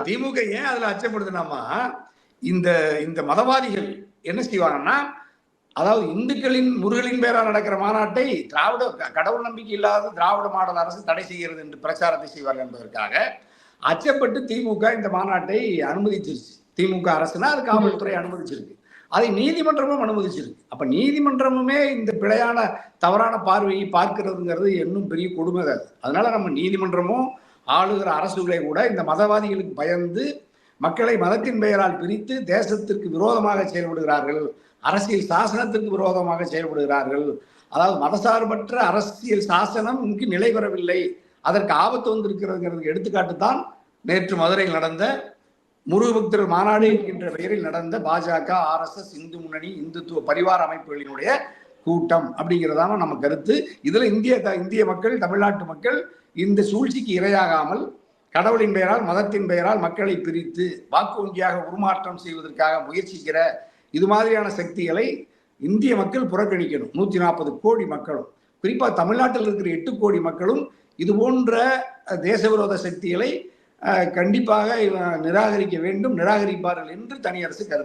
திமுக ஏன் அதுல அச்சப்படுதுனாமா, இந்த இந்த மதவாதிகள் என்ன செய்வாங்கன்னா, அதாவது இந்துக்களின் முருகலின் பேரால் நடக்கிற மாநாட்டை திராவிட கடவுள் நம்பிக்கை இல்லாத திராவிட மாடல் அரசு தடை செய்கிறது என்று பிரச்சாரத்தை செய்வார்கள் என்பதற்காக அச்சப்பட்டு திமுக இந்த மாநாட்டை அனுமதிச்சிருச்சு. திமுக அரசுனா அது காவல்துறை அனுமதிச்சிருக்கு. அதை நீதிமன்றமும் அனுமதிச்சிருக்கு. அப்ப நீதிமன்றமுமே இந்த பிழையான தவறான பார்வையை பார்க்கிறதுங்கிறது இன்னும் பெரிய கொடுமை அது. அதனால நம்ம நீதிமன்றமும் ஆளுகிற அரசுகளை கூட இந்த மதவாதிகளுக்கு பயந்து மக்களை மதத்தின் பெயரால் பிரித்து தேசத்திற்கு விரோதமாக செயல்படுகிறார்கள், அரசியல் சாசனத்திற்கு விரோதமாக செயல்படுகிறார்கள். அதாவது மதசார்பற்ற அரசியல் சாசனம் இங்கு நிலை பெறவில்லை, அதற்கு ஆபத்து வந்திருக்கிறதுங்கிறதுக்கு எடுத்துக்காட்டு தான் நேற்று மதுரையில் நடந்த முருகபக்தர் மாநாடு என்கின்ற பெயரில் நடந்த பாஜக, RSS, இந்து முன்னணி, இந்துத்துவ பரிவார அமைப்புகளினுடைய கூட்டம் அப்படிங்கிறதான நம்ம கருத்து. இதுல இந்திய மக்கள், தமிழ்நாட்டு மக்கள் இந்த சூழ்ச்சிக்கு இரையாகாமல் கடவுளின் பெயரால் மதத்தின் பெயரால் மக்களை பிரித்து வாக்கு வங்கியாக உருமாற்றம் செய்வதற்காக முயற்சிக்கிற இது மாதிரியான சக்திகளை இந்திய மக்கள் புறக்கணிக்கணும். 140 கோடி மக்களும், குறிப்பா தமிழ்நாட்டில் இருக்கிற 8 கோடி மக்களும் இது போன்ற தேசவிரோத சக்திகளை கண்டிப்பாக நிராகரிக்க வேண்டும், நிராகரிப்பார்கள் என்று தனி அரசு கருது.